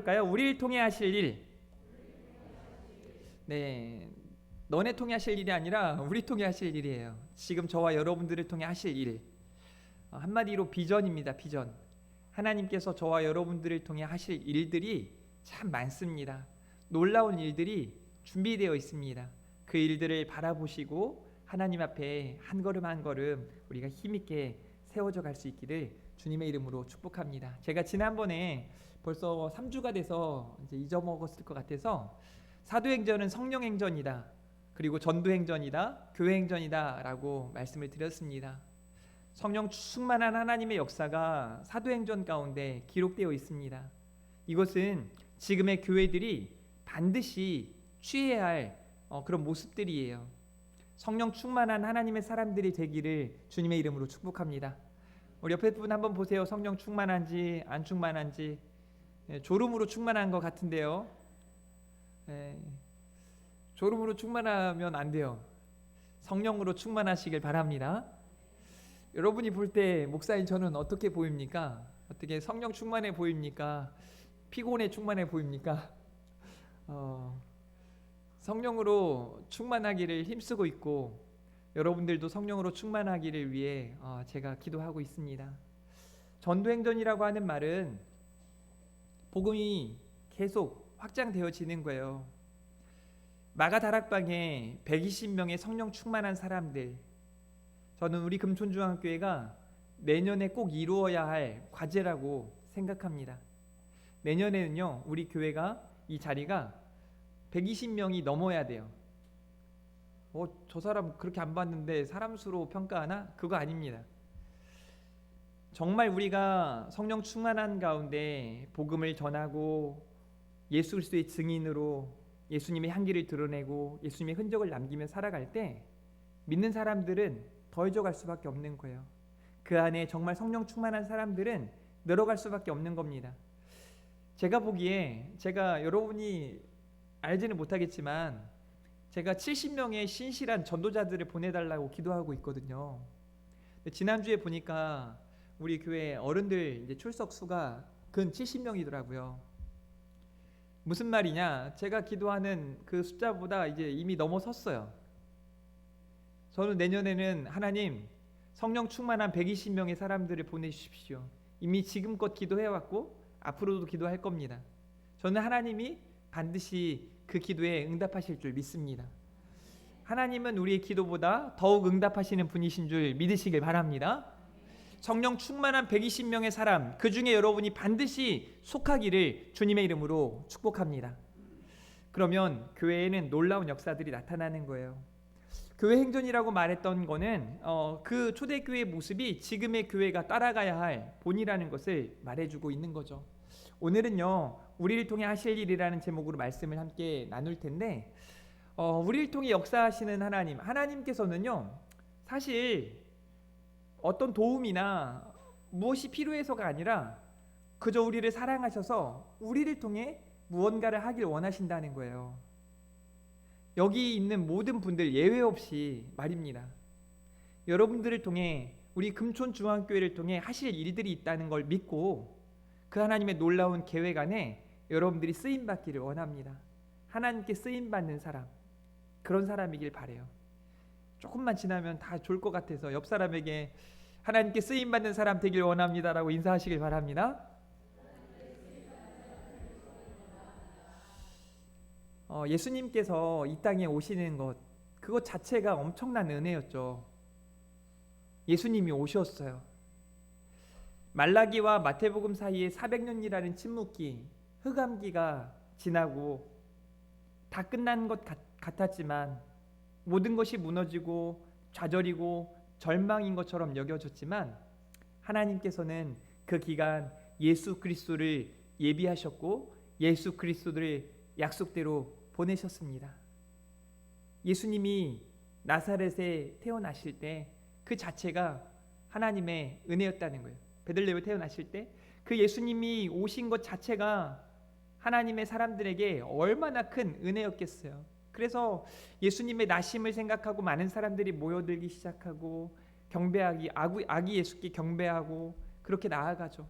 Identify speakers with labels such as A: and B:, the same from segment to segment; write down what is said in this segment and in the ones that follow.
A: 볼까요? 우리를 통해 하실 일. 네, 너네 통해 하실 일이 아니라 우리 통해 하실 일이에요. 지금 저와 여러분들을 통해 하실 일. 한마디로 비전입니다. 비전. 하나님께서 저와 여러분들을 통해 하실 일들이 참 많습니다. 놀라운 일들이 준비되어 있습니다. 그 일들을 바라보시고 하나님 앞에 한 걸음 한 걸음 우리가 힘있게 세워져 갈 수 있기를 주님의 이름으로 축복합니다. 제가 지난번에 벌써 3주가 돼서 이제 잊어먹었을 것 같아서 사도행전은 성령행전이다, 그리고 전도행전이다, 교회행전이다 라고 말씀을 드렸습니다. 성령 충만한 하나님의 역사가 사도행전 가운데 기록되어 있습니다. 이것은 지금의 교회들이 반드시 취해야 할 그런 모습들이에요. 성령 충만한 하나님의 사람들이 되기를 주님의 이름으로 축복합니다. 우리 옆에 분 한번 보세요. 성령 충만한지 안 충만한지. 졸음으로 충만한 것 같은데요. 졸음으로 충만하면 안 돼요. 성령으로 충만하시길 바랍니다. 여러분이 볼 때 목사인 저는 어떻게 보입니까? 어떻게 성령 충만해 보입니까? 피곤해 충만해 보입니까? 성령으로 충만하기를 힘쓰고 있고 여러분들도 성령으로 충만하기를 위해 제가 기도하고 있습니다. 전도행전이라고 하는 말은 복음이 계속 확장되어지는 거예요. 마가 다락방에 120명의 성령 충만한 사람들, 저는 우리 금촌중앙교회가 내년에 꼭 이루어야 할 과제라고 생각합니다. 내년에는요, 우리 교회가 이 자리가 120명이 넘어야 돼요. 저 사람 그렇게 안 봤는데 사람 수로 평가하나? 그거 아닙니다. 정말 우리가 성령 충만한 가운데 복음을 전하고 예수 그리스도의 증인으로 예수님의 향기를 드러내고 예수님의 흔적을 남기며 살아갈 때 믿는 사람들은 더해져갈 수밖에 없는 거예요. 그 안에 정말 성령 충만한 사람들은 늘어갈 수밖에 없는 겁니다. 제가 보기에, 제가 여러분이 알지는 못하겠지만 제가 70명의 신실한 전도자들을 보내달라고 기도하고 있거든요. 지난주에 보니까 우리 교회 어른들 이제 출석 수가 근 70명이더라고요. 무슨 말이냐? 제가 기도하는 그 숫자보다 이제 이미 넘어섰어요. 저는 내년에는 하나님 성령 충만한 120명의 사람들을 보내주십시오. 이미 지금껏 기도해왔고 앞으로도 기도할 겁니다. 저는 하나님이 반드시 그 기도에 응답하실 줄 믿습니다. 하나님은 우리의 기도보다 더욱 응답하시는 분이신 줄 믿으시길 바랍니다. 성령 충만한 120명의 사람, 그 중에 여러분이 반드시 속하기를 주님의 이름으로 축복합니다. 그러면 교회에는 놀라운 역사들이 나타나는 거예요. 교회 행전이라고 말했던 거는 그 초대교회의 모습이 지금의 교회가 따라가야 할 본이라는 것을 말해주고 있는 거죠. 오늘은요, 우리를 통해 하실 일이라는 제목으로 말씀을 함께 나눌 텐데, 우리를 통해 역사하시는 하나님께서는요, 사실 어떤 도움이나 무엇이 필요해서가 아니라 그저 우리를 사랑하셔서 우리를 통해 무언가를 하길 원하신다는 거예요. 여기 있는 모든 분들 예외 없이 말입니다. 여러분들을 통해, 우리 금촌중앙교회를 통해 하실 일들이 있다는 걸 믿고 그 하나님의 놀라운 계획 안에 여러분들이 쓰임받기를 원합니다. 하나님께 쓰임받는 사람, 그런 사람이길 바래요. 조금만 지나면 다 좋을 것 같아서 옆 사람에게 하나님께 쓰임받는 사람 되길 원합니다라고 인사하시길 바랍니다. 예수님께서 이 땅에 오시는 것, 그것 자체가 엄청난 은혜였죠. 예수님이 오셨어요. 말라기와 마태복음 사이에 400년이라는 침묵기, 흑암기가 지나고 다 끝난 것 같았지만, 모든 것이 무너지고 좌절이고 절망인 것처럼 여겨졌지만, 하나님께서는 그 기간 예수 그리스도를 예비하셨고 예수 그리스도를 약속대로 보내셨습니다. 예수님이 나사렛에 태어나실 때 그 자체가 하나님의 은혜였다는 거예요. 베들레헴에 태어나실 때 그 예수님이 오신 것 자체가 하나님의 사람들에게 얼마나 큰 은혜였겠어요. 그래서 예수님의 나심을 생각하고 많은 사람들이 모여들기 시작하고 경배하기, 아기 예수께 경배하고 그렇게 나아가죠.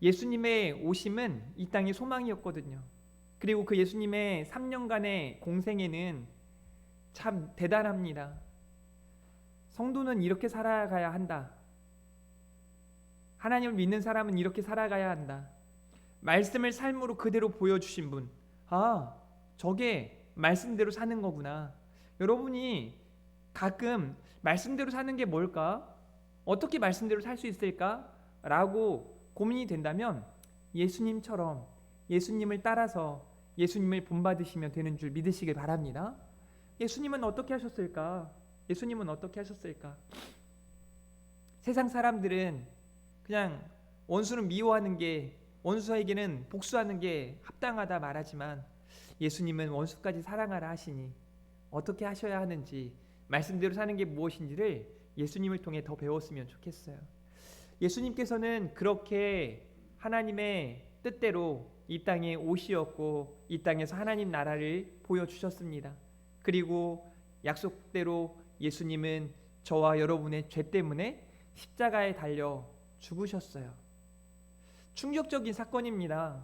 A: 예수님의 오심은 이 땅의 소망이었거든요. 그리고 그 예수님의 3년간의 공생애는 참 대단합니다. 성도는 이렇게 살아가야 한다. 하나님을 믿는 사람은 이렇게 살아가야 한다. 말씀을 삶으로 그대로 보여주신 분. 아, 저게 말씀대로 사는 거구나. 여러분이 가끔 말씀대로 사는 게 뭘까? 어떻게 말씀대로 살 수 있을까? 라고 고민이 된다면 예수님처럼 예수님을 따라서 예수님을 본받으시면 되는 줄 믿으시길 바랍니다. 예수님은 어떻게 하셨을까? 예수님은 어떻게 하셨을까? 세상 사람들은 그냥 원수는 미워하는 게, 원수에게는 복수하는 게 합당하다 말하지만 예수님은 원수까지 사랑하라 하시니 어떻게 하셔야 하는지, 말씀대로 사는 게 무엇인지를 예수님을 통해 더 배웠으면 좋겠어요. 예수님께서는 그렇게 하나님의 뜻대로 이 땅에 오시었고 이 땅에서 하나님 나라를 보여주셨습니다. 그리고 약속대로 예수님은 저와 여러분의 죄 때문에 십자가에 달려 죽으셨어요. 충격적인 사건입니다.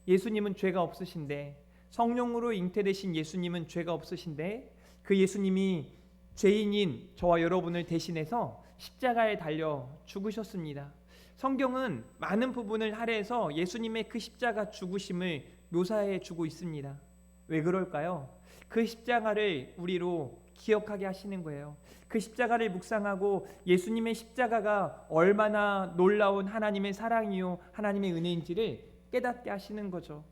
A: 예수님은 죄가 없으신데, 성령으로 잉태되신 예수님은 죄가 없으신데, 그 예수님이 죄인인 저와 여러분을 대신해서 십자가에 달려 죽으셨습니다. 성경은 많은 부분을 할애해서 예수님의 그 십자가 죽으심을 묘사해 주고 있습니다. 왜 그럴까요? 그 십자가를 우리로 기억하게 하시는 거예요. 그 십자가를 묵상하고 예수님의 십자가가 얼마나 놀라운 하나님의 사랑이요 하나님의 은혜인지를 깨닫게 하시는 거죠.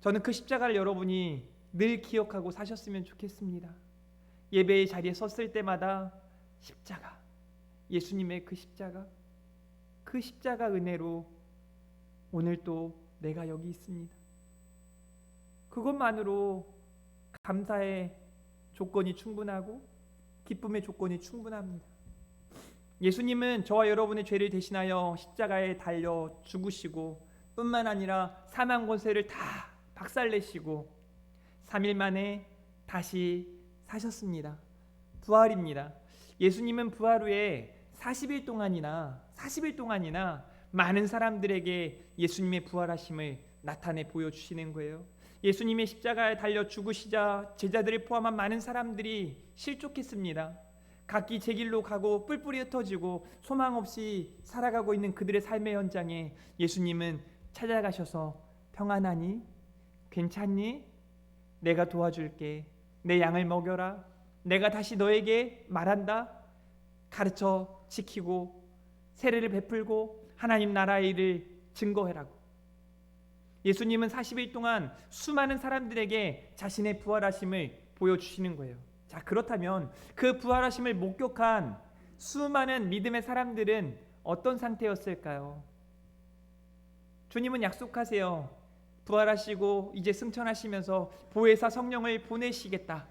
A: 저는 그 십자가를 여러분이 늘 기억하고 사셨으면 좋겠습니다. 예배의 자리에 섰을 때마다 십자가, 예수님의 그 십자가 은혜로 오늘 또 내가 여기 있습니다. 그것만으로 감사의 조건이 충분하고 기쁨의 조건이 충분합니다. 예수님은 저와 여러분의 죄를 대신하여 십자가에 달려 죽으시고 뿐만 아니라 사망 권세를 다 박살내시고 3일 만에 다시 사셨습니다. 부활입니다. 예수님은 부활 후에 40일 동안이나 많은 사람들에게 예수님의 부활하심을 나타내 보여주시는 거예요. 예수님의 십자가에 달려 죽으시자 제자들을 포함한 많은 사람들이 실족했습니다. 각기 제 길로 가고 뿔뿔이 흩어지고 소망 없이 살아가고 있는 그들의 삶의 현장에 예수님은 찾아가셔서 평안하니? 괜찮니? 내가 도와줄게. 내 양을 먹여라. 내가 다시 너에게 말한다. 가르쳐 지키고 세례를 베풀고 하나님 나라의 일을 증거해라고. 예수님은 40일 동안 수많은 사람들에게 자신의 부활하심을 보여주시는 거예요. 자, 그렇다면 그 부활하심을 목격한 수많은 믿음의 사람들은 어떤 상태였을까요? 주님은 약속하세요. 부활하시고 이제 승천하시면서 보혜사 성령을 보내시겠다.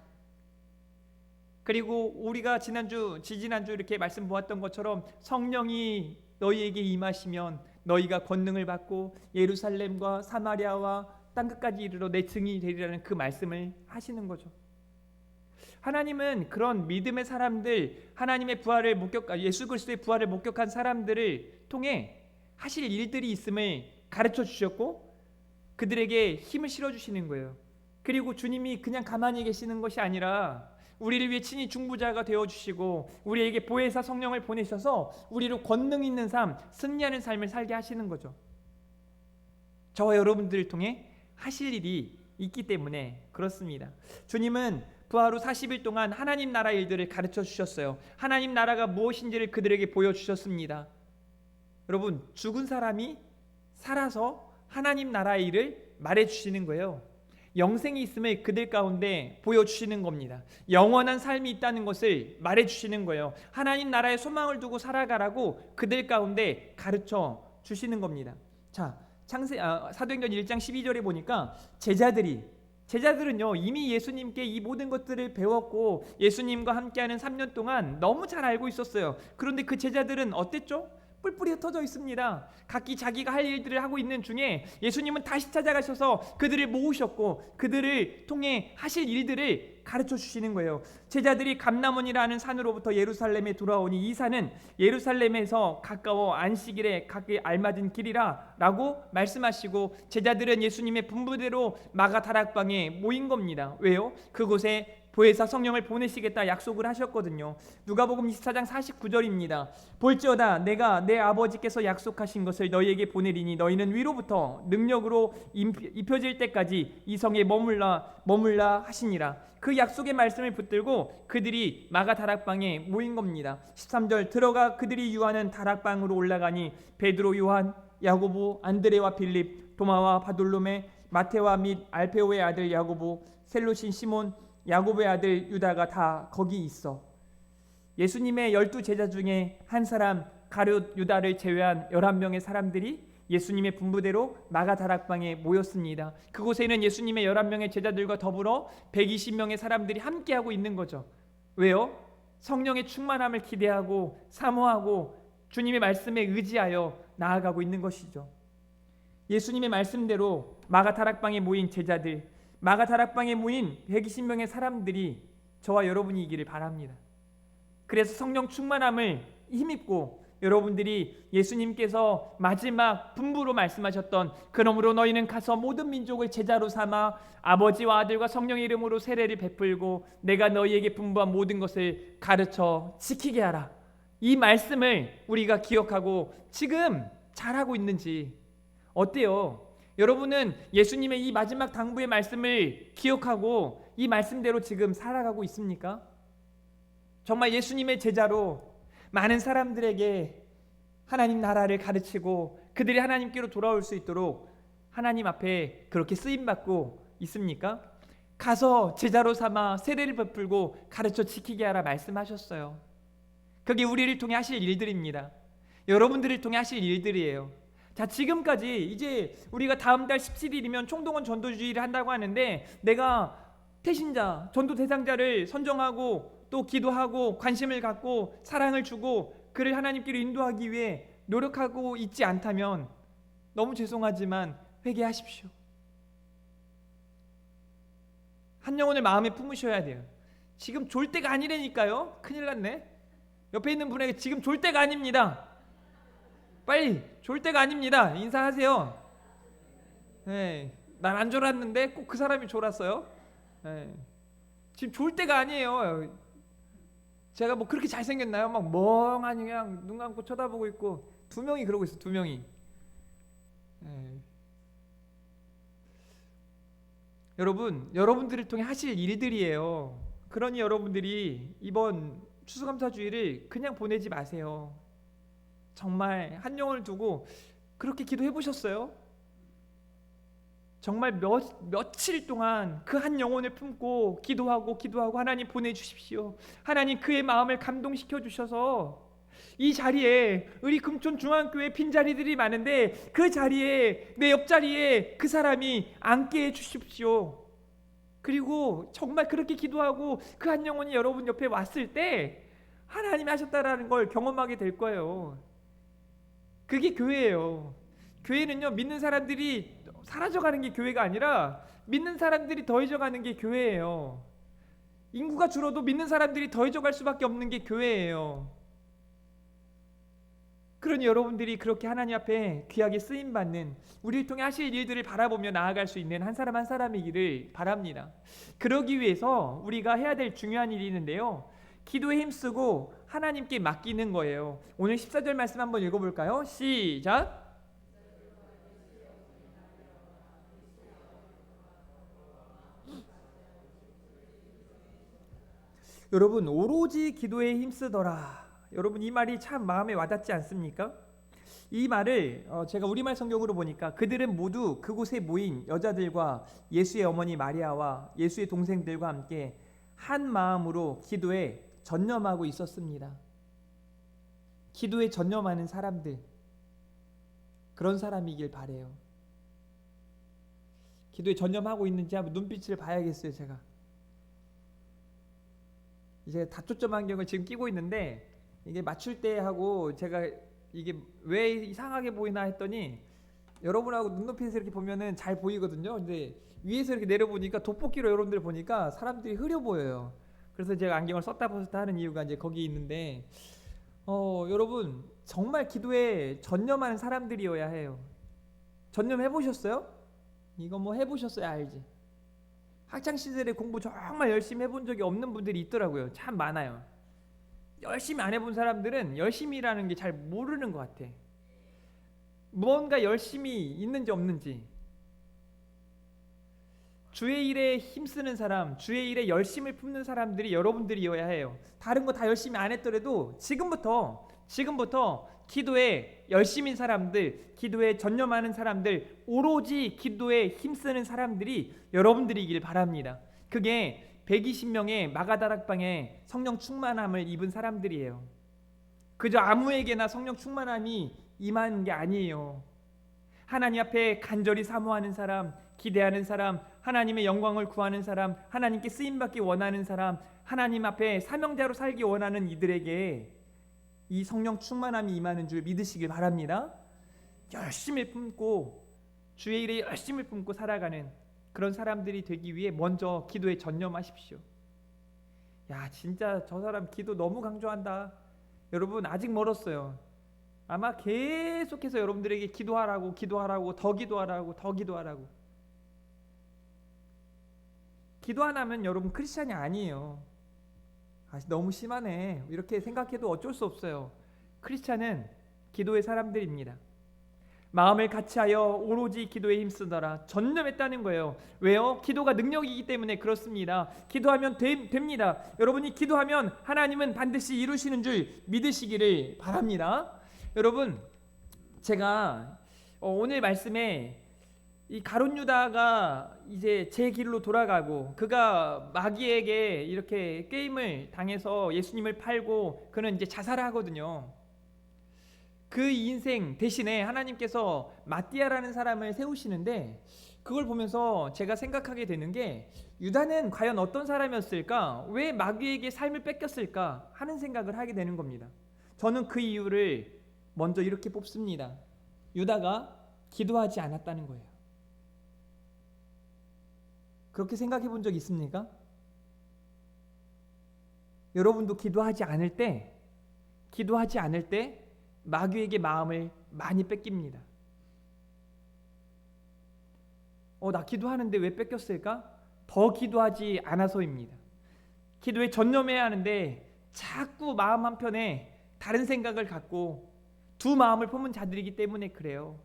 A: 그리고 우리가 지지난주 이렇게 말씀 보았던 것처럼 성령이 너희에게 임하시면 너희가 권능을 받고 예루살렘과 사마리아와 땅끝까지 이르러 내 증인이 되리라는 그 말씀을 하시는 거죠. 하나님은 그런 믿음의 사람들, 하나님의 부활을 예수 그리스도의 부활을 목격한 사람들을 통해 하실 일들이 있음을 가르쳐 주셨고 그들에게 힘을 실어 주시는 거예요. 그리고 주님이 그냥 가만히 계시는 것이 아니라 우리를 위해 친히 중보자가 되어주시고 우리에게 보혜사 성령을 보내셔서 우리로 권능 있는 삶, 승리하는 삶을 살게 하시는 거죠. 저와 여러분들을 통해 하실 일이 있기 때문에 그렇습니다. 주님은 부활 후 40일 동안 하나님 나라 일들을 가르쳐 주셨어요. 하나님 나라가 무엇인지를 그들에게 보여주셨습니다. 여러분, 죽은 사람이 살아서 하나님 나라의 일을 말해주시는 거예요. 영생이 있음을 그들 가운데 보여주시는 겁니다. 영원한 삶이 있다는 것을 말해주시는 거예요. 하나님 나라에 소망을 두고 살아가라고 그들 가운데 가르쳐 주시는 겁니다. 자, 사도행전 1장 12절에 보니까 제자들은요 이미 예수님께 이 모든 것들을 배웠고 예수님과 함께하는 3년 동안 너무 잘 알고 있었어요. 그런데 그 제자들은 어땠죠? 뿔뿔이 흩어져 있습니다. 각기 자기가 할 일들을 하고 있는 중에 예수님은 다시 찾아가셔서 그들을 모으셨고 그들을 통해 하실 일들을 가르쳐 주시는 거예요. 제자들이 감람원이라는 산으로부터 예루살렘에 돌아오니 이 산은 예루살렘에서 가까워 안식일에 가기 알맞은 길이라 라고 말씀하시고 제자들은 예수님의 분부대로 마가다락방에 모인 겁니다. 왜요? 그곳에 보혜사 성령을 보내시겠다 약속을 하셨거든요. 누가복음 24장 49절입니다. 볼지어다 내가 내 아버지께서 약속하신 것을 너희에게 보내리니 너희는 위로부터 능력으로 입혀질 때까지 이 성에 머물라 하시니라. 그 약속의 말씀을 붙들고 그들이 마가다락방에 모인 겁니다. 13절 들어가 그들이 유하는 다락방으로 올라가니 베드로, 요한, 야고보, 안드레와 빌립, 도마와 바돌로메, 마테와 및 알페오의 아들 야고보, 셀로신 시몬, 야고보의 아들 유다가 다 거기 있어. 예수님의 12제자 중에 한 사람 가룟 유다를 제외한 11명의 사람들이 예수님의 분부대로 마가다락방에 모였습니다. 그곳에는 예수님의 11명의 제자들과 더불어 120명의 사람들이 함께하고 있는 거죠. 왜요? 성령의 충만함을 기대하고 사모하고 주님의 말씀에 의지하여 나아가고 있는 것이죠. 예수님의 말씀대로 마가다락방에 모인 제자들, 마가다락방에 모인 120명의 사람들이 저와 여러분이기를 바랍니다. 그래서 성령 충만함을 힘입고 여러분들이 예수님께서 마지막 분부로 말씀하셨던 그러므로 너희는 가서 모든 민족을 제자로 삼아 아버지와 아들과 성령의 이름으로 세례를 베풀고 내가 너희에게 분부한 모든 것을 가르쳐 지키게 하라. 이 말씀을 우리가 기억하고 지금 잘하고 있는지 어때요? 여러분은 예수님의 이 마지막 당부의 말씀을 기억하고 이 말씀대로 지금 살아가고 있습니까? 정말 예수님의 제자로 많은 사람들에게 하나님 나라를 가르치고 그들이 하나님께로 돌아올 수 있도록 하나님 앞에 그렇게 쓰임받고 있습니까? 가서 제자로 삼아 세례를 베풀고 가르쳐 지키게 하라 말씀하셨어요. 그게 우리를 통해 하실 일들입니다. 여러분들을 통해 하실 일들이에요. 자, 지금까지 이제 우리가 다음 달 17일이면 총동원 전도주의를 한다고 하는데 내가 태신자, 전도 대상자를 선정하고 또 기도하고 관심을 갖고 사랑을 주고 그를 하나님께로 인도하기 위해 노력하고 있지 않다면 너무 죄송하지만 회개하십시오. 한 영혼을 마음에 품으셔야 돼요. 지금 졸 때가 아니라니까요. 큰일 났네. 옆에 있는 분에게 지금 졸 때가 아닙니다. 빨리 졸 때가 아닙니다. 인사하세요. 네, 난 안 졸았는데 꼭 그 사람이 졸았어요. 네, 지금 졸 때가 아니에요. 제가 뭐 그렇게 잘생겼나요? 막 멍하니 그냥 눈 감고 쳐다보고 있고 2명이 그러고 있어. 2명이. 네. 여러분들을 통해 하실 일들이에요. 그러니 여러분들이 이번 추수감사주의를 그냥 보내지 마세요. 정말 한 영혼을 두고 그렇게 기도해 보셨어요? 정말 며칠 동안 그 한 영혼을 품고 기도하고 하나님 보내주십시오. 하나님 그의 마음을 감동시켜 주셔서 이 자리에 우리 금촌 중앙교회 빈자리들이 많은데 그 자리에 내 옆자리에 그 사람이 앉게 해주십시오. 그리고 정말 그렇게 기도하고 그 한 영혼이 여러분 옆에 왔을 때 하나님이 하셨다라는 걸 경험하게 될 거예요. 그게 교회예요. 교회는요, 믿는 사람들이 사라져가는 게 교회가 아니라 믿는 사람들이 더해져가는 게 교회예요. 인구가 줄어도 믿는 사람들이 더해져갈 수밖에 없는 게 교회예요. 그러니 여러분들이 그렇게 하나님 앞에 귀하게 쓰임받는 우리를 통해 하실 일들을 바라보며 나아갈 수 있는 한 사람 한 사람이기를 바랍니다. 그러기 위해서 우리가 해야 될 중요한 일이 있는데요, 기도에 힘쓰고 하나님께 맡기는 거예요. 오늘 14절 말씀 한번 읽어볼까요? 시작. 여러분, 오로지 기도에 힘쓰더라. 여러분, 이 말이 참 마음에 와닿지 않습니까? 이 말을 제가 우리말 성경으로 보니까 그들은 모두 그곳에 모인 여자들과 예수의 어머니 마리아와 예수의 동생들과 함께 한 마음으로 기도에 전념하고 있었습니다. 기도에 전념하는 사람들, 그런 사람이길 바래요. 기도에 전념하고 있는지 한번 눈빛을 봐야겠어요. 제가 이제 다초점 안경을 지금 끼고 있는데 이게 맞출 때 하고 제가 이게 왜 이상하게 보이나 했더니 여러분하고 눈높이에서 이렇게 보면은 잘 보이거든요. 근데 위에서 이렇게 내려보니까 돋보기로 여러분들 보니까 사람들이 흐려 보여요. 그래서 제가 안경을 썼다 벗었다 하는 이유가 이제 거기 있는데 여러분 정말 기도에 전념하는 사람들이어야 해요. 전념해 보셨어요? 이거 뭐 해보셨어야 알지. 학창 시절에 공부 정말 열심히 해본 적이 없는 분들이 있더라고요. 참 많아요. 열심히 안 해본 사람들은 열심히라는 게 잘 모르는 것 같아. 무언가 열심히 있는지 없는지. 주의 일에 힘쓰는 사람, 주의 일에 열심을 품는 사람들이 여러분들이어야 해요. 다른 거 다 열심히 안 했더라도 지금부터 기도에 열심인 사람들, 기도에 전념하는 사람들, 오로지 기도에 힘쓰는 사람들이 여러분들이길 바랍니다. 그게 120명의 마가다락방에 성령 충만함을 입은 사람들이에요. 그저 아무에게나 성령 충만함이 임하는 게 아니에요. 하나님 앞에 간절히 사모하는 사람, 기대하는 사람, 하나님의 영광을 구하는 사람, 하나님께 쓰임받기 원하는 사람, 하나님 앞에 사명자로 살기 원하는 이들에게 이 성령 충만함이 임하는 줄 믿으시길 바랍니다. 열심히 품고 주의 일에 열심히 품고 살아가는 그런 사람들이 되기 위해 먼저 기도에 전념하십시오. 야, 진짜 저 사람 기도 너무 강조한다. 여러분 아직 멀었어요. 아마 계속해서 여러분들에게 기도하라고 더 기도하라고 기도 안 하면 여러분 크리스찬이 아니에요. 너무 심하네 이렇게 생각해도 어쩔 수 없어요. 크리스찬은 기도의 사람들입니다. 마음을 같이하여 오로지 기도에 힘쓰더라. 전념했다는 거예요. 왜요? 기도가 능력이기 때문에 그렇습니다. 기도하면 됩니다. 여러분이 기도하면 하나님은 반드시 이루시는 줄 믿으시기를 바랍니다. 여러분 제가 오늘 말씀에 이 가룟 유다가 이제 제 길로 돌아가고 그가 마귀에게 이렇게 게임을 당해서 예수님을 팔고 그는 이제 자살을 하거든요. 그 인생 대신에 하나님께서 마띠아라는 사람을 세우시는데 그걸 보면서 제가 생각하게 되는 게 유다는 과연 어떤 사람이었을까? 왜 마귀에게 삶을 뺏겼을까? 하는 생각을 하게 되는 겁니다. 저는 그 이유를 먼저 이렇게 뽑습니다. 유다가 기도하지 않았다는 거예요. 그렇게 생각해 본 적 있습니까? 여러분도 기도하지 않을 때 마귀에게 마음을 많이 뺏깁니다. 나 기도하는데 왜 뺏겼을까? 더 기도하지 않아서입니다. 기도에 전념해야 하는데 자꾸 마음 한편에 다른 생각을 갖고 두 마음을 품은 자들이기 때문에 그래요.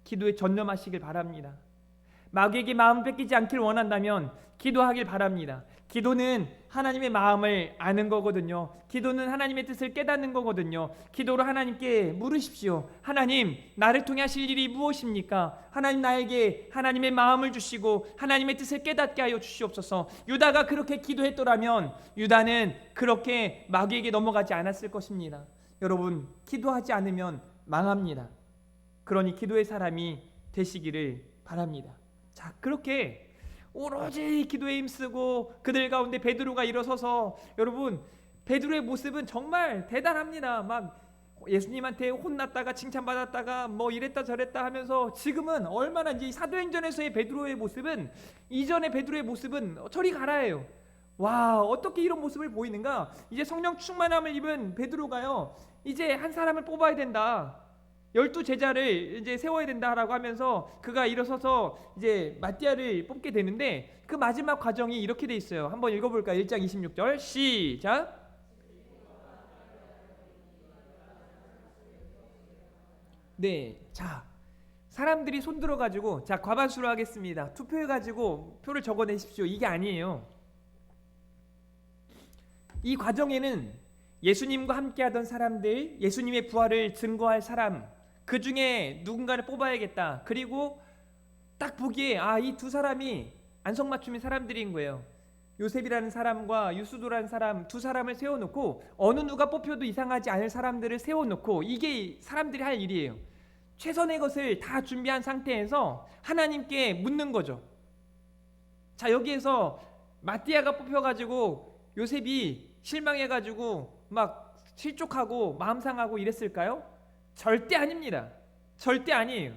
A: 기도에 전념하시길 바랍니다. 마귀에게 마음 뺏기지 않길 원한다면 기도하길 바랍니다. 기도는 하나님의 마음을 아는 거거든요. 기도는 하나님의 뜻을 깨닫는 거거든요. 기도로 하나님께 물으십시오. 하나님, 나를 통해 하실 일이 무엇입니까? 하나님 나에게 하나님의 마음을 주시고 하나님의 뜻을 깨닫게 하여 주시옵소서. 유다가 그렇게 기도했더라면 유다는 그렇게 마귀에게 넘어가지 않았을 것입니다. 여러분, 기도하지 않으면 망합니다. 그러니 기도의 사람이 되시기를 바랍니다. 자, 그렇게 오로지 기도에 힘쓰고 그들 가운데 베드로가 일어서서 여러분 베드로의 모습은 정말 대단합니다. 막 예수님한테 혼났다가 칭찬받았다가 뭐 이랬다 저랬다 하면서 지금은 얼마나 이제 사도행전에서의 베드로의 모습은 이전의 베드로의 모습은 저리 가라예요. 와, 어떻게 이런 모습을 보이는가? 이제 성령 충만함을 입은 베드로가요. 이제 한 사람을 뽑아야 된다. 12 제자를 이제 세워야 된다라고 하면서 그가 일어서서 이제 마띠아를 뽑게 되는데 그 마지막 과정이 이렇게 돼 있어요. 한번 읽어볼까요? 1장 26절 시작. 네, 자 사람들이 손 들어가지고 자 과반수로 하겠습니다. 투표해가지고 표를 적어내십시오. 이게 아니에요. 이 과정에는 예수님과 함께하던 사람들, 예수님의 부활을 증거할 사람, 그 중에 누군가를 뽑아야겠다. 그리고 딱 보기에 이 두 사람이 안성맞춤인 사람들인 거예요. 요셉이라는 사람과 유수도라는 사람, 두 사람을 세워놓고 어느 누가 뽑혀도 이상하지 않을 사람들을 세워놓고 이게 사람들이 할 일이에요. 최선의 것을 다 준비한 상태에서 하나님께 묻는 거죠. 자, 여기에서 마띠아가 뽑혀가지고 요셉이 실망해가지고 막 실족하고 마음 상하고 이랬을까요? 절대 아닙니다. 절대 아니에요.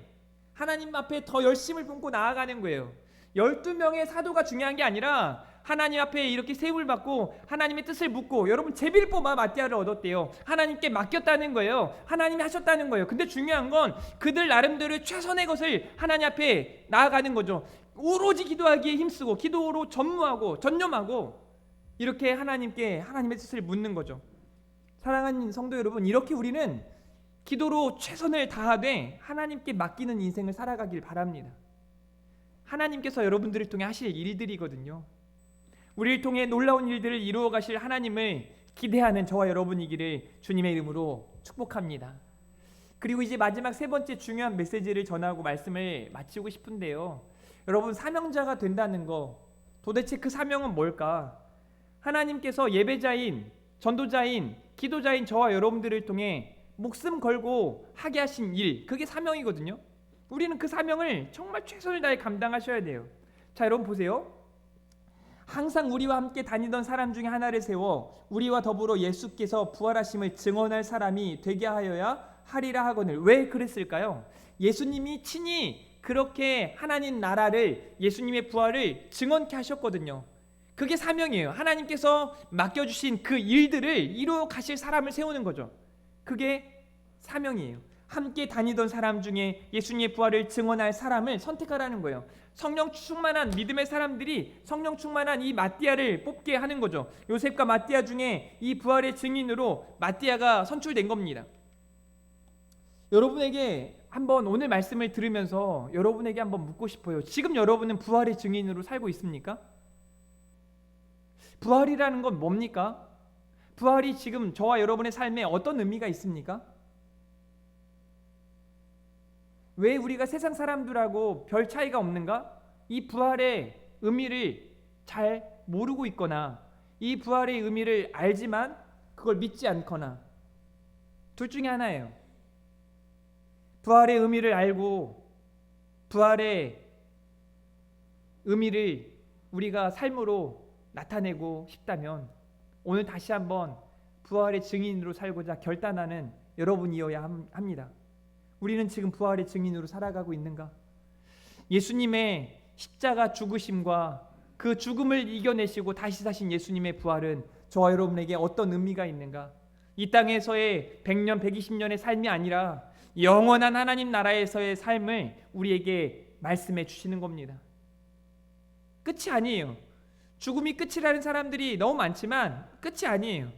A: 하나님 앞에 더 열심을 품고 나아가는 거예요. 12명의 사도가 중요한 게 아니라 하나님 앞에 이렇게 세움을 받고 하나님의 뜻을 묻고, 여러분 제비를 뽑아 마띠아를 얻었대요. 하나님께 맡겼다는 거예요. 하나님이 하셨다는 거예요. 근데 중요한 건 그들 나름대로의 최선의 것을 하나님 앞에 나아가는 거죠. 오로지 기도하기에 힘쓰고 기도로 전념하고 이렇게 하나님께 하나님의 뜻을 묻는 거죠. 사랑하는 성도 여러분, 이렇게 우리는 기도로 최선을 다하되 하나님께 맡기는 인생을 살아가길 바랍니다. 하나님께서 여러분들을 통해 하실 일들이거든요. 우리를 통해 놀라운 일들을 이루어 가실 하나님을 기대하는 저와 여러분이기를 주님의 이름으로 축복합니다. 그리고 이제 마지막 세 번째 중요한 메시지를 전하고 말씀을 마치고 싶은데요. 여러분, 사명자가 된다는 거, 도대체 그 사명은 뭘까? 하나님께서 예배자인, 전도자인, 기도자인 저와 여러분들을 통해 목숨 걸고 하게 하신 일, 그게 사명이거든요. 우리는 그 사명을 정말 최선을 다해 감당하셔야 돼요. 자, 여러분 보세요. 항상 우리와 함께 다니던 사람 중에 하나를 세워 우리와 더불어 예수께서 부활하심을 증언할 사람이 되게 하여야 하리라 하거늘. 왜 그랬을까요? 예수님이 친히 그렇게 하나님 나라를, 예수님의 부활을 증언케 하셨거든요. 그게 사명이에요. 하나님께서 맡겨주신 그 일들을 이루어 가실 사람을 세우는 거죠. 그게 사명이에요. 함께 다니던 사람 중에 예수님의 부활을 증언할 사람을 선택하라는 거예요. 성령 충만한 믿음의 사람들이 성령 충만한 이 마띠아를 뽑게 하는 거죠. 요셉과 마띠아 중에 이 부활의 증인으로 마띠아가 선출된 겁니다. 여러분에게 한번 오늘 말씀을 들으면서 여러분에게 한번 묻고 싶어요. 지금 여러분은 부활의 증인으로 살고 있습니까? 부활이라는 건 뭡니까? 부활이 지금 저와 여러분의 삶에 어떤 의미가 있습니까? 왜 우리가 세상 사람들하고 별 차이가 없는가? 이 부활의 의미를 잘 모르고 있거나 이 부활의 의미를 알지만 그걸 믿지 않거나, 둘 중에 하나예요. 부활의 의미를 알고 부활의 의미를 우리가 삶으로 나타내고 싶다면 오늘 다시 한번 부활의 증인으로 살고자 결단하는 여러분이어야 합니다. 우리는 지금 부활의 증인으로 살아가고 있는가? 예수님의 십자가 죽으심과 그 죽음을 이겨내시고 다시 사신 예수님의 부활은 저와 여러분에게 어떤 의미가 있는가? 이 땅에서의 100년, 120년의 삶이 아니라 영원한 하나님 나라에서의 삶을 우리에게 말씀해 주시는 겁니다. 끝이 아니에요. 죽음이 끝이라는 사람들이 너무 많지만 끝이 아니에요.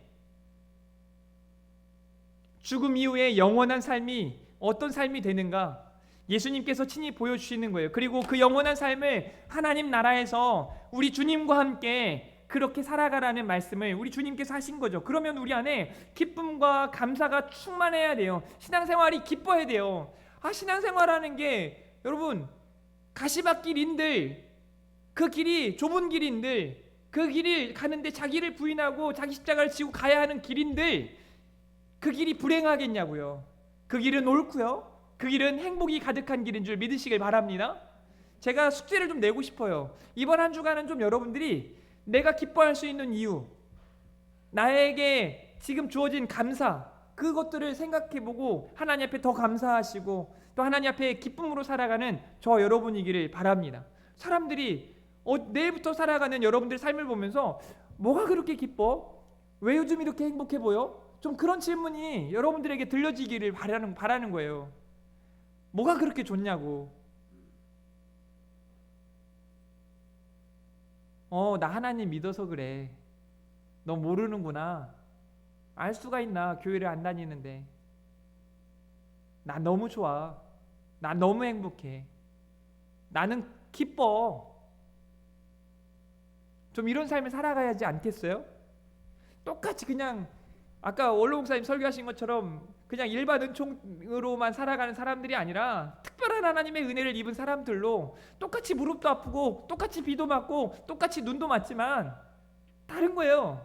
A: 죽음 이후에 영원한 삶이 어떤 삶이 되는가? 예수님께서 친히 보여주시는 거예요. 그리고 그 영원한 삶을 하나님 나라에서 우리 주님과 함께 그렇게 살아가라는 말씀을 우리 주님께서 하신 거죠. 그러면 우리 안에 기쁨과 감사가 충만해야 돼요. 신앙생활이 기뻐야 돼요. 신앙생활하는 게 여러분 가시밭길인들, 그 길이 좁은 길인들, 그 길을 가는데 자기를 부인하고 자기 십자가를 지고 가야 하는 길인들, 그 길이 불행하겠냐고요. 그 길은 옳고요. 그 길은 행복이 가득한 길인 줄 믿으시길 바랍니다. 제가 숙제를 좀 내고 싶어요. 이번 한 주간은 좀 여러분들이 내가 기뻐할 수 있는 이유, 나에게 지금 주어진 감사, 그것들을 생각해보고 하나님 앞에 더 감사하시고 또 하나님 앞에 기쁨으로 살아가는 저 여러분이기를 바랍니다. 사람들이 내일부터 살아가는 여러분들의 삶을 보면서 뭐가 그렇게 기뻐? 왜 요즘 이렇게 행복해 보여? 좀 그런 질문이 여러분들에게 들려지기를 바라는 거예요. 뭐가 그렇게 좋냐고. 나 하나님 믿어서 그래. 너 모르는구나. 알 수가 있나? 교회를 안 다니는데. 난 너무 좋아. 난 너무 행복해. 나는 기뻐. 좀 이런 삶을 살아가야지 않겠어요? 똑같이 그냥 아까 원로 목사님 설교하신 것처럼 그냥 일반 은총으로만 살아가는 사람들이 아니라 특별한 하나님의 은혜를 입은 사람들로 똑같이 무릎도 아프고 똑같이 비도 맞고 똑같이 눈도 맞지만 다른 거예요.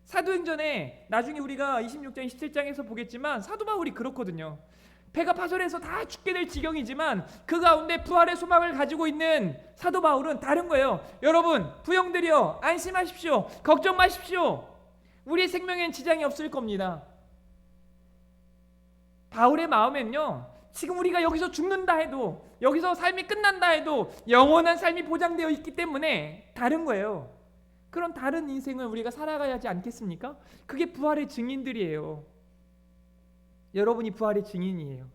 A: 사도행전에 나중에 우리가 26장 27장에서 보겠지만 사도 바울이 그렇거든요. 배가 파손해서 다 죽게 될 지경이지만 그 가운데 부활의 소망을 가지고 있는 사도 바울은 다른 거예요. 여러분 부형들이여 안심하십시오. 걱정 마십시오. 우리의 생명엔 지장이 없을 겁니다. 바울의 마음엔요, 지금 우리가 여기서 죽는다 해도, 여기서 삶이 끝난다 해도 영원한 삶이 보장되어 있기 때문에 다른 거예요. 그런 다른 인생을 우리가 살아가야 하지 않겠습니까? 그게 부활의 증인들이에요. 여러분이 부활의 증인이에요.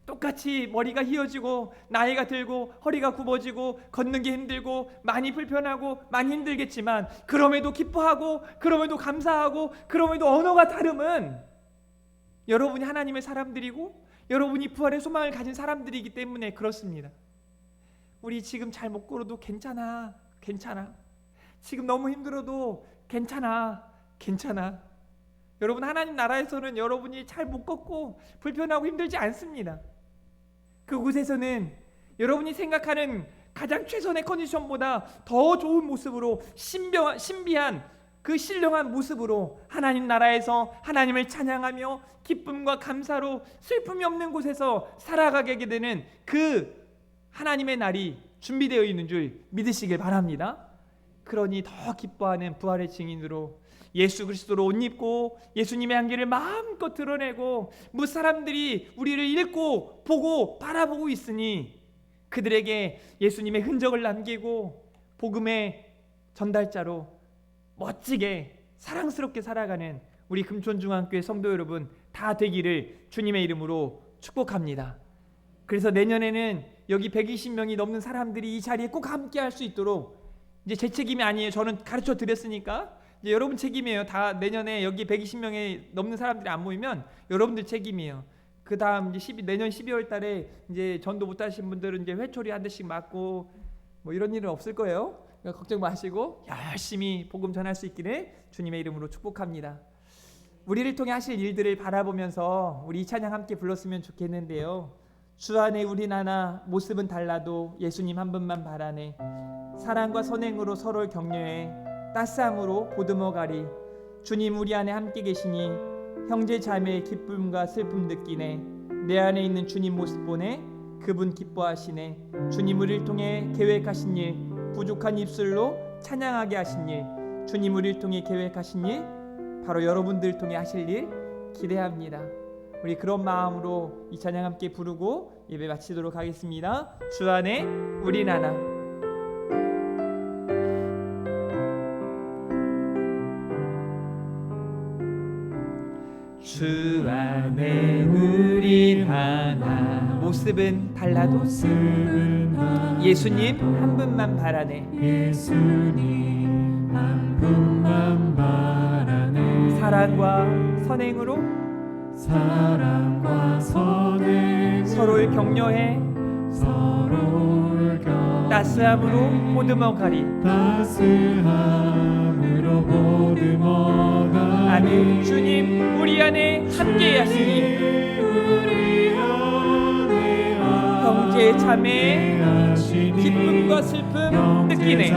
A: 똑같이 머리가 휘어지고 나이가 들고 허리가 굽어지고 걷는 게 힘들고 많이 불편하고 많이 힘들겠지만, 그럼에도 기뻐하고 그럼에도 감사하고 그럼에도 언어가 다름은 여러분이 하나님의 사람들이고 여러분이 부활의 소망을 가진 사람들이기 때문에 그렇습니다. 우리 지금 잘 못 걸어도 괜찮아. 지금 너무 힘들어도 괜찮아. 여러분, 하나님 나라에서는 여러분이 잘 못 걷고 불편하고 힘들지 않습니다. 그곳에서는 여러분이 생각하는 가장 최선의 컨디션보다 더 좋은 모습으로, 신비한 그 신령한 모습으로 하나님 나라에서 하나님을 찬양하며 기쁨과 감사로 슬픔이 없는 곳에서 살아가게 되는 그 하나님의 날이 준비되어 있는 줄 믿으시길 바랍니다. 그러니 더 기뻐하는 부활의 증인으로 예수 그리스도로 옷 입고 예수님의 향기를 마음껏 드러내고 무사람들이 우리를 읽고 보고 바라보고 있으니 그들에게 예수님의 흔적을 남기고 복음의 전달자로 멋지게 사랑스럽게 살아가는 우리 금촌중앙교회 성도 여러분 다 되기를 주님의 이름으로 축복합니다. 그래서 내년에는 여기 120명이 넘는 사람들이 이 자리에 꼭 함께 할 수 있도록, 이제 제 책임이 아니에요. 저는 가르쳐 드렸으니까 이제 여러분 책임이에요. 다 내년에 여기 120명이 넘는 사람들이 안 모이면 여러분들 책임이에요. 그 다음 이제 내년 12월 달에 이제 전도 못 하신 분들은 이제 회초리 한 대씩 맞고 뭐 이런 일은 없을 거예요. 그러니까 걱정 마시고 열심히 복음 전할 수 있기를 주님의 이름으로 축복합니다. 우리를 통해 하실 일들을 바라보면서 우리 이 찬양 함께 불렀으면 좋겠는데요. 주 안에 우린 하나, 모습은 달라도 예수님 한 분만 바라네. 사랑과 선행으로 서로를 격려해 따스함으로 보듬어가리. 주님 우리 안에 함께 계시니 형제 자매의 기쁨과 슬픔 느끼네. 내 안에 있는 주님 모습 보네. 그분 기뻐하시네. 주님 우리를 통해 계획하신 일, 부족한 입술로 찬양하게 하신 일, 주님 우리를 통해 계획하신 일, 바로 여러분들을 통해 하실 일 기대합니다. 우리 그런 마음으로 이 찬양 함께 부르고 예배 마치도록 하겠습니다. 주 안에 우린 하나. 주 안에 우린 하나, 모습은 달라도 예수님 한 분만 바라네.
B: 예수님 한 분만 바라네.
A: 사랑과 선행으로
B: 서로를
A: 격려해 따스함으로 보듬어가리. 아멘. 주님 우리 안에 함께 하시니 형제 자매 기쁨과 슬픔 느끼네.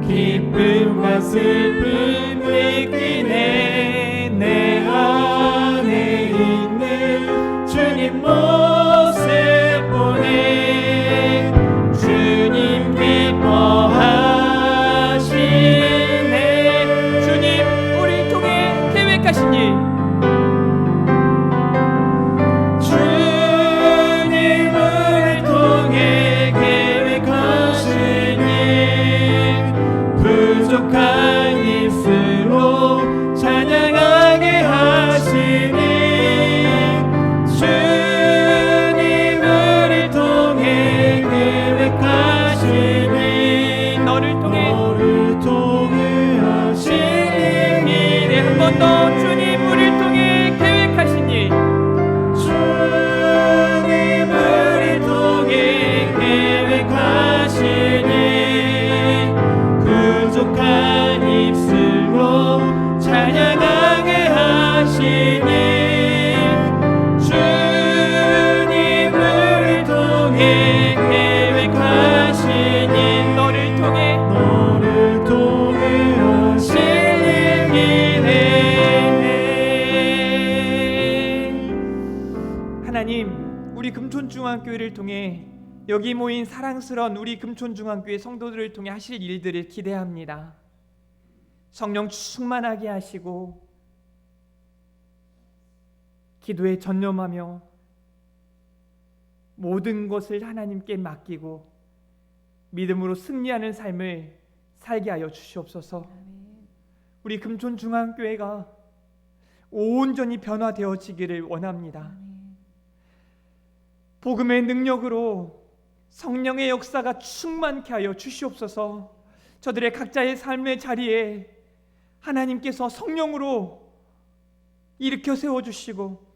A: 기쁨과 슬픔 느끼네. 내 안에 있는 주님 모습 보네. 주님 기뻐하시네. 주님 우리를 통해 계획하신 일, 주님을 통해 계획하신 일, 부족한 입술로 찬양하게 하시니 주님을 통해 계획하시니 너를 통해 하시니 일에 한 번 더 주님 우리를 통해 계획하시니 주님 우리를 통해 계획하시니 부족한 입술로 찬양하게 하시니 주님을 통해 계획하시니 너를 통해 하시기네. 하나님 우리 금촌중앙교회를 통해 여기 모인 사랑스러운 우리 금촌중앙교회 성도들을 통해 하실 일들을 기대합니다. 성령 충만하게 하시고 기도에 전념하며 모든 것을 하나님께 맡기고 믿음으로 승리하는 삶을 살게 하여 주시옵소서. 우리 금촌중앙교회가 온전히 변화되어지기를 원합니다. 복음의 능력으로 성령의 역사가 충만케 하여 주시옵소서. 저들의 각자의 삶의 자리에 하나님께서 성령으로 일으켜 세워주시고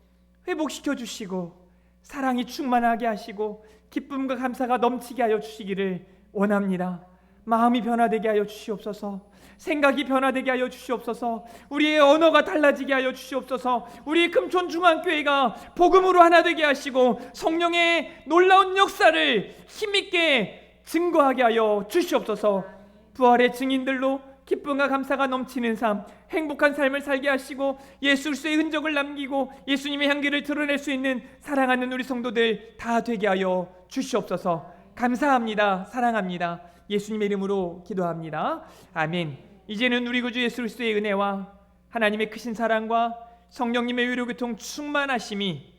A: 회복시켜 주시고 사랑이 충만하게 하시고 기쁨과 감사가 넘치게 하여 주시기를 원합니다. 마음이 변화되게 하여 주시옵소서. 생각이 변화되게 하여 주시옵소서. 우리의 언어가 달라지게 하여 주시옵소서. 우리 금촌중앙교회가 복음으로 하나 되게 하시고 성령의 놀라운 역사를 힘있게 증거하게 하여 주시옵소서. 부활의 증인들로 기쁨과 감사가 넘치는 삶, 행복한 삶을 살게 하시고 예수 그리스도의 흔적을 남기고 예수님의 향기를 드러낼 수 있는 사랑하는 우리 성도들 다 되게 하여 주시옵소서. 감사합니다. 사랑합니다. 예수님의 이름으로 기도합니다. 아멘. 이제는 우리 구주 예수 그리스도의 은혜와 하나님의 크신 사랑과 성령님의 위로교통 충만하심이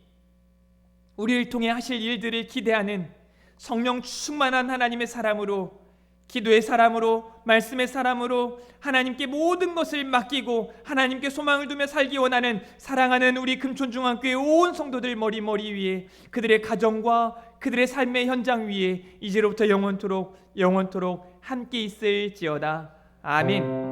A: 우리를 통해 하실 일들을 기대하는 성령 충만한 하나님의 사람으로, 기도의 사람으로, 말씀의 사람으로 하나님께 모든 것을 맡기고 하나님께 소망을 두며 살기 원하는 사랑하는 우리 금촌중앙교회 온 성도들 머리 위에, 그들의 가정과 그들의 삶의 현장 위에 이제로부터 영원토록 함께 있을지어다. 아멘.